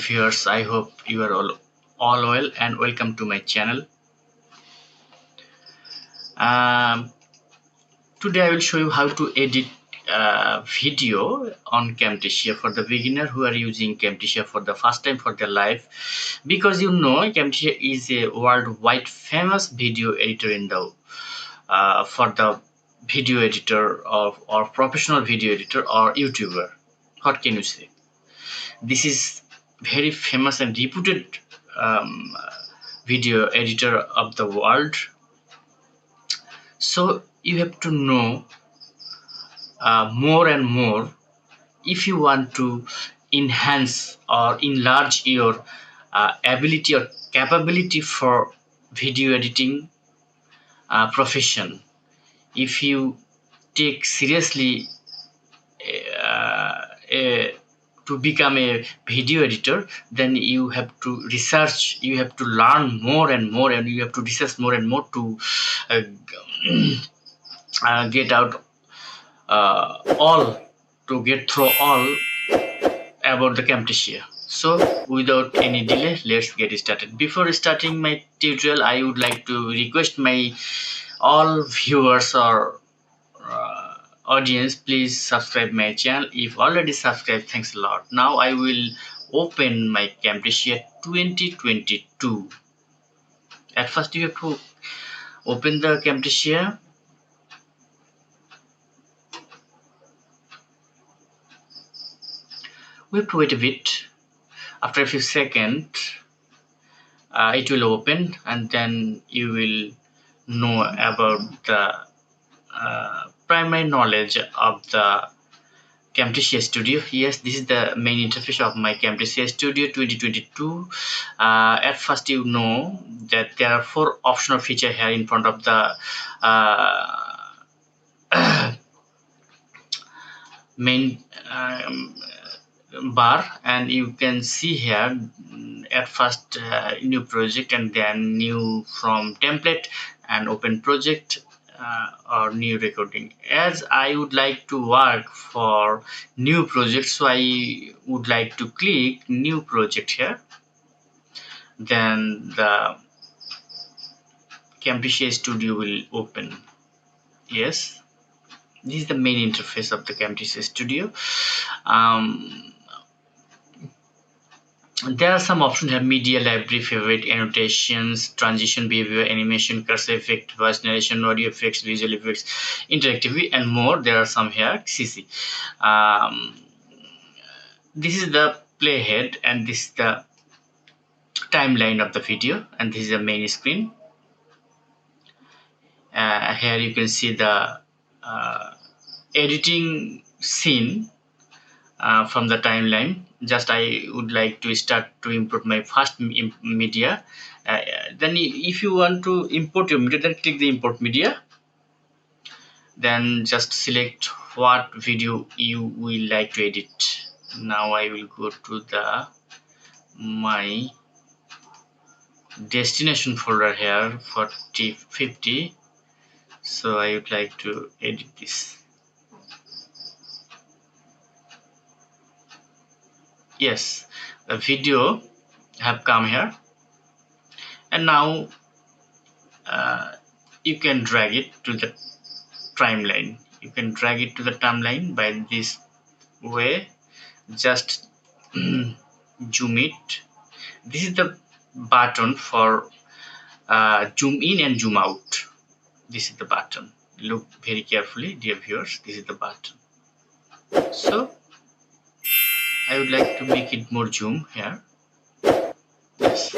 viewers, I hope you are all well and welcome to my channel. Um, Today I will show you how to edit video on Camtasia for the beginner who are using Camtasia for the first time for their life, because Camtasia is a worldwide famous video editor in the for the video editor or professional video editor or YouTuber. What can you say? This is very famous and reputed um, video editor of the world. So you have to know more and more if you want to enhance or enlarge your ability or capability for video editing profession. If you take seriously uh, a to become a video editor, then you have to research, you have to learn more and more, and you have to research more and more to uh, get out all to get through all about the Camtasia. So without any delay, let's get started. Before starting my tutorial, I would like to request my all viewers or audience, please subscribe my channel. If already subscribed, thanks a lot. Now I will open my Camtasia 2022. At first you have to open the Camtasia. We have to wait a bit. After a few seconds it will open, and then you will know about the primary knowledge of the Camtasia Studio. Yes, this is the main interface of my Camtasia Studio 2022. At first, you know that there are 4 optional features here in front of the main bar, and you can see here at first new project, and then new from template, and open project, or new recording. As I would like to work for new project, so I would like to click new project here. Then the Camtasia Studio will open. Yes, this is the main interface of the Camtasia Studio. There are some options here: media library, favorite, annotations, transition behavior, animation, cursor effect, voice narration, audio effects, visual effects, interactivity, and more. There are some here. CC. This is the playhead, and this is the timeline of the video, and this is the main screen. Here you can see the editing scene from the timeline. Just I would like to start to import my first media. Then if you want to import your media, then click the import media. Then just select what video you will like to edit. Now I will go to the my destination folder here, 4050. So I would like to edit this. Yes, the video have come here, and now you can drag it to the timeline. You can drag it to the timeline by this way. Just zoom it. This is the button for zoom in and zoom out. This is the button. Look very carefully, dear viewers. This is the button. So I would like to make it more zoom here. Yes,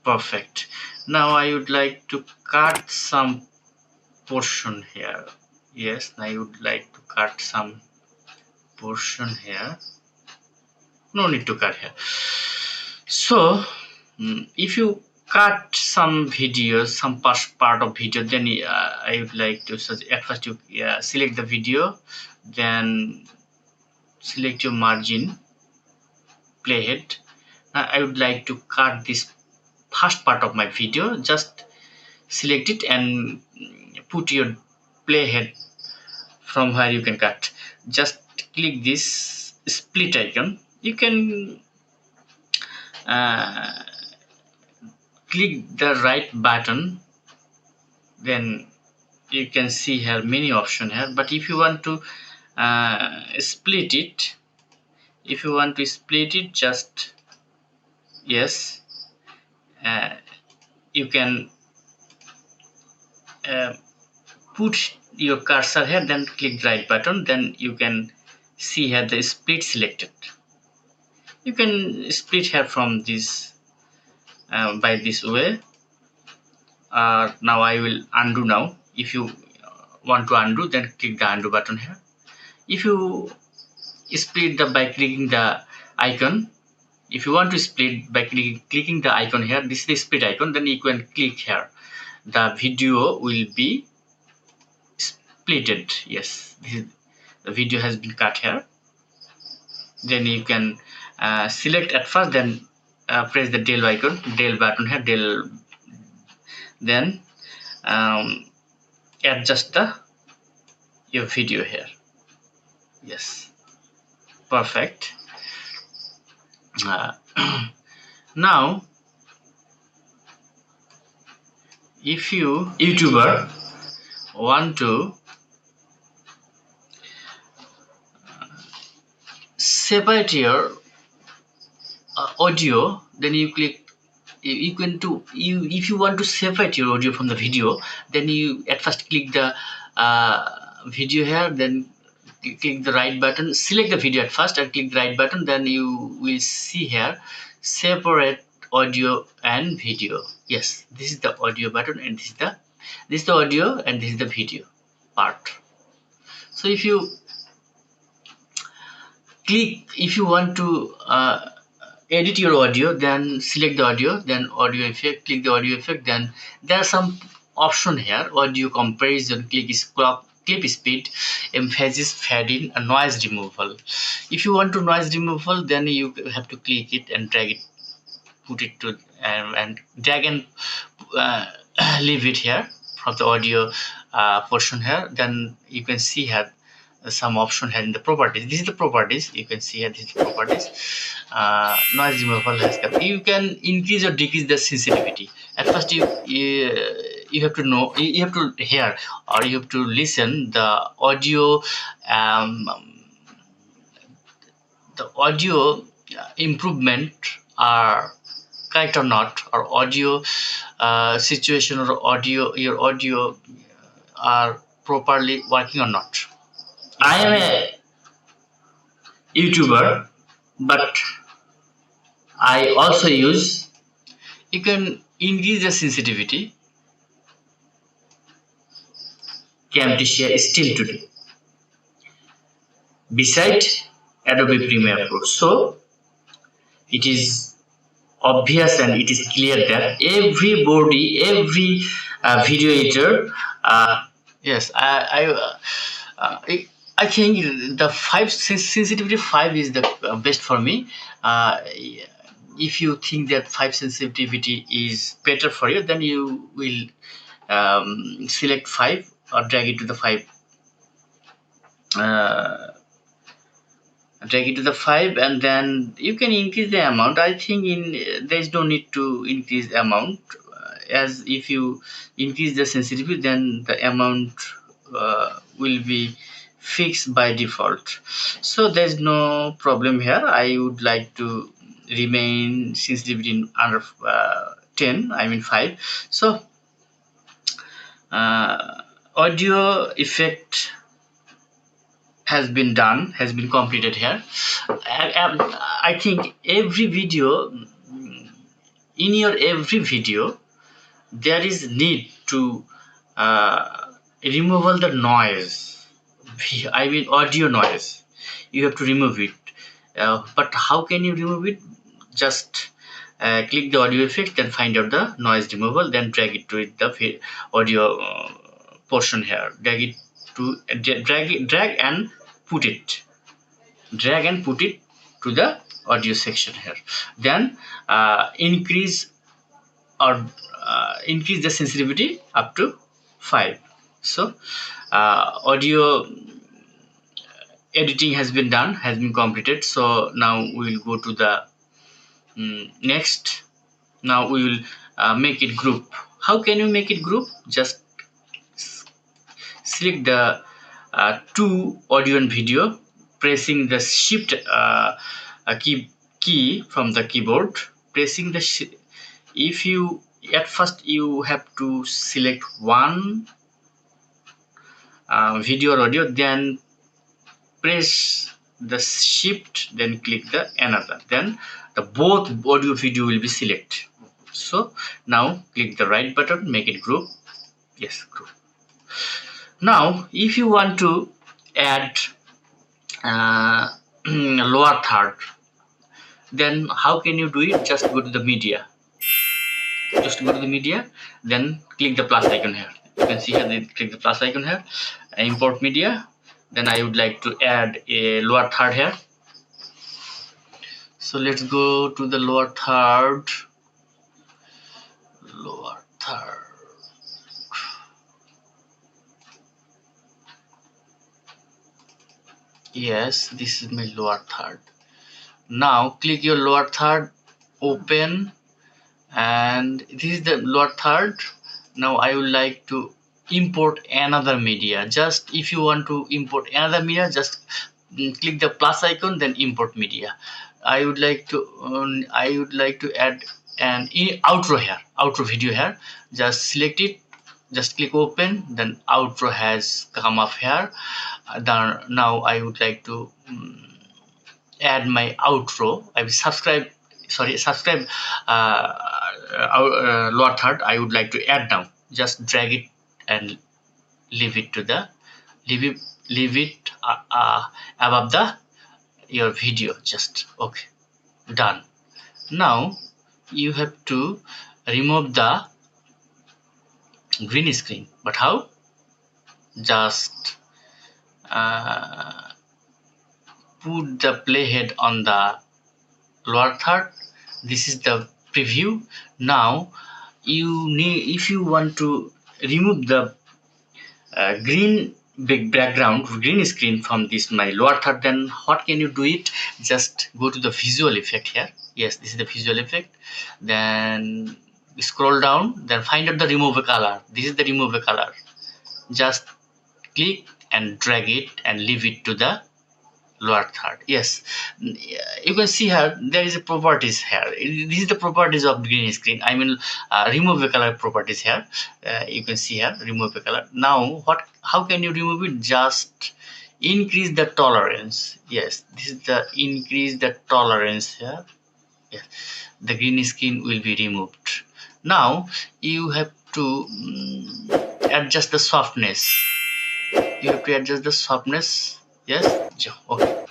perfect. Now I would like to cut some portion here. Yes, I would like to cut some portion here. No need to cut here. So if you cut some videos, some part of video, then I would like to at first you select the video, then select your margin, playhead. I would like to cut this first part of my video. Just select it and put your playhead from where you can cut. Just click this split icon. You can uh, click the right button, then you can see here many options here. But if you want to split it, just yes, uh, you can uh, put your cursor here, then click the right button, then you can see here the split selected. You can split here from this by this way. Now I will undo now. If you want to undo, then click the undo button here. If you split the by clicking the icon, if you want to split by clicking the icon here, this is the split icon, then you can click here. The video will be splitted. Yes, the video has been cut here. Then you can select at first, then press the del icon, del button here, del, then um, adjust the your video here. Yes, perfect. uh, Now if you YouTuber want to separate your audio, then you click, you can do, you if you want to separate your audio from the video, then you at first click the video here, then click the right button, select the video at first and click the right button, then you will see here separate audio and video. Yes, this is the audio button, and this is the audio, and this is the video part. So if you click, if you want to edit your audio, then select the audio, then audio effect, click the audio effect, then there are some option here: audio comparison, clip speed, emphasis, fade in, and noise removal. If you want to noise removal, then you have to click it and drag it, put it to and drag and uh, leave it here from the audio portion here. Then you can see here some option here in the properties. This is the properties. You can see here, this is the properties. Noise removal has come. You can increase or decrease the sensitivity. At first you have to know, you have to hear, or you have to listen the audio, um, improvement are correct or not, or audio situation, or your audio are properly working or not. I am a YouTuber, but I also use, you can increase the sensitivity. Camtasia still today, beside Adobe Premiere Pro. So it is obvious and it is clear that every video editor, yes, I think the sensitivity 5 is the best for me. If you think that 5 sensitivity is better for you, then you will select 5 or drag it to the 5, and then you can increase the amount. I think there is no need to increase amount, as if you increase the sensitivity, then the amount will be fixed by default. So there's no problem here. I would like to remain sensitivity in under 10, I mean 5. So audio effect has been completed here. I think every video, in your every video, there is need to remove all the noise. I mean audio noise. You have to remove it. But how can you remove it? Just click the audio effect, then find out the noise removal, then drag it to the audio portion here. Drag and put it. Drag and put it to the audio section here. Then increase the sensitivity up to 5. So audio editing has been completed. So now we will go to the Next, now we will make it group. How can you make it group? Just select the two audio and video, pressing the shift key from the keyboard, pressing the if you at first you have to select one video or audio, then press the shift, then click the another, then the both audio video will be selected. So now click the right button, make it group. Yes, group. Now if you want to add lower third, then how can you do it? Just go to the media, then click the plus icon here. You can see here, then click the plus icon here, import media. Then I would like to add a lower third here. So let's go to the lower third. Yes, this is my lower third. Now click your lower third, open, and this is the lower third. Now I would like to import another media. Just if you want to import another media, just click the plus icon, then import media. I would like to add an outro here, outro video here. Just select it, just click open, then outro has come up here. Now I would like to add my outro. I will subscribe lower third. I would like to add now. Just drag it and leave it to the leave it above the your video. Just okay, done. Now you have to remove the green screen, but how? Just put the playhead on the lower third. This is the preview. Now if you want to remove the green green screen from this my lower third, then what can you do it? Just go to the visual effect here. Yes, this is the visual effect. Then scroll down, then find out the remove a color. This is the remove a color. Just click and drag it and leave it to the lower third. Yes, you can see here there is a properties here. This is the properties of green screen. I mean remove a color properties here. You can see here remove a color. Now how can you remove it? Just increase the tolerance. Yes, this is the increase the tolerance here. Yes, the green screen will be removed. Now you have to adjust the softness. You have to adjust the softness. Yes, okay,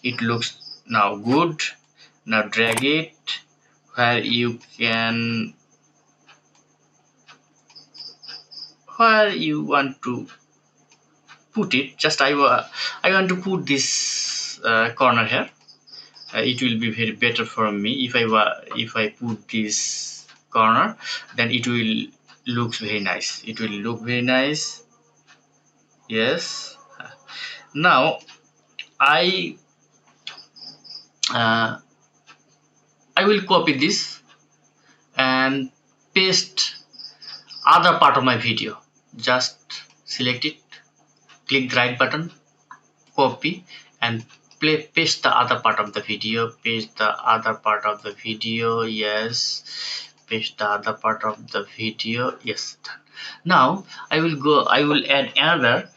it looks now good. Now drag it where you want to put it. Just I want to put this corner here. It will be very better for me if I put this corner, then it will looks very nice. It will look very nice. Yes. Now I will copy this and paste other part of my video. Just select it, click the right button, copy, and paste the other part of the video. Paste the other part of the video. Yes, paste the other part of the video. Yes, done. Now I will add another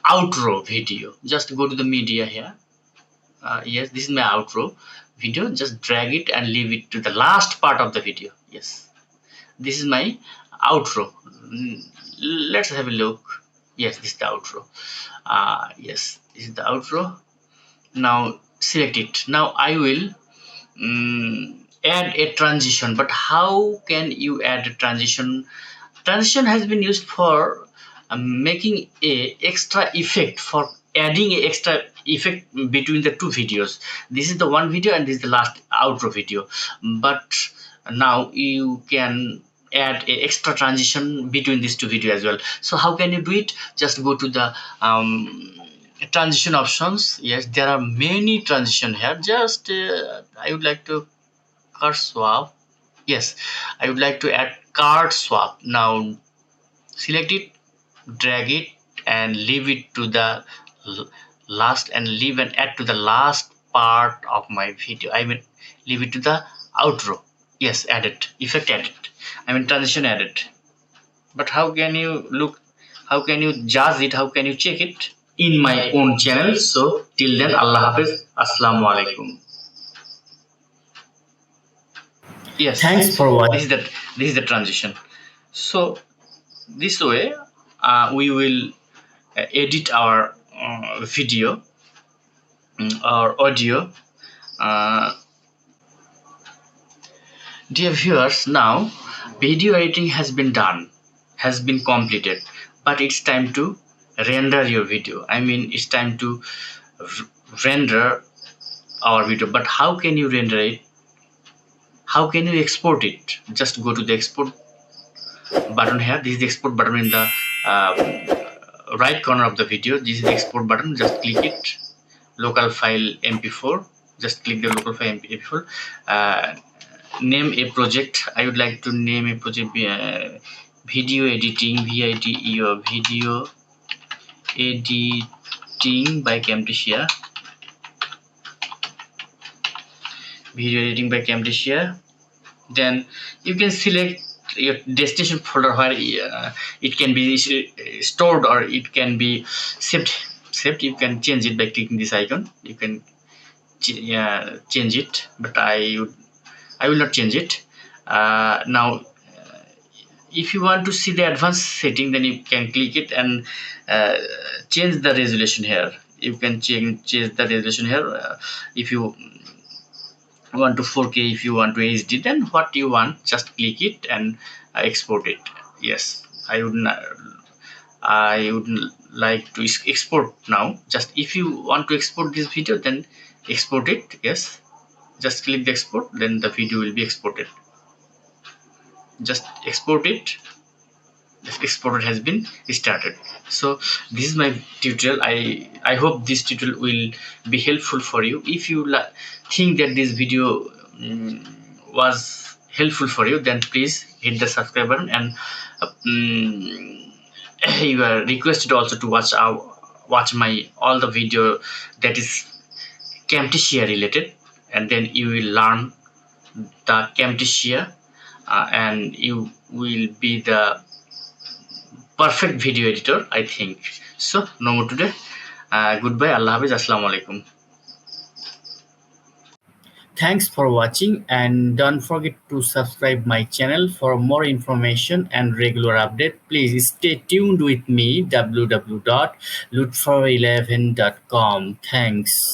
outro video. Just go to the media here. Yes, this is my outro video. Just drag it and leave it to the last part of the video. Yes, this is my outro. Let's have a look. Yes, this is the outro. Yes, this is the outro. Now select it. Now I will add a transition. But how can you add a transition? Transition has been used for making a extra effect, for adding a extra effect between the two videos. This is the one video and this is the last outro video. But now you can add a extra transition between these two videos as well. So how can you do it? Just go to the transition options. Yes, there are many transition here. Just I would like to card swap. Yes, I would like to add card swap. Now select it, drag it, and leave it to the l- last, and leave and add to the last part of my video. I mean, leave it to the outro. Yes, add it. Effect added. I mean, transition added. But how can you look? How can you judge it? How can you check it? In my own channel. So till then, Allah Hafiz. Assalamu alaikum. Yes, Thanks for watching. this is the transition. So this way, we will edit our video, or audio. Uh, Dear viewers, now video editing has been done, has been completed, but it's time to render your video. I mean, it's time to render our video. But how can you render it? How can you export it? Just go to the export button here. This is the export button in the right corner of the video. This is the export button. Just click it. Local file MP4. Just click the local file MP4. Name a project. I would like to name a project video editing, VIDEO, video editing by Camtasia. Video editing by Camtasia. Then you can select your destination folder where it can be stored, or it can be saved. You can change it by clicking this icon. You can change it, but I will not change it. Now if you want to see the advanced setting, then you can click it and change the resolution here. You can change the resolution here. If you want to 4K, if you want to HD, then what you want, just click it and export it. Yes, I would like to export now. Just if you want to export this video, then export it. Yes, just click the export, then the video will be exported. Just export it. The exporter has been started. So this is my tutorial. I hope this tutorial will be helpful for you. If you think that this video was helpful for you, then please hit the subscribe button, and you are requested also to watch my all the video that is Camtasia related, and then you will learn the Camtasia, and you will be the perfect video editor, I think. So no more today. Goodbye. Allah Hafiz. Assalamu alaikum. Thanks for watching, and don't forget to subscribe my channel for more information and regular update. Please stay tuned with me, www.lutfer11.com. Thanks.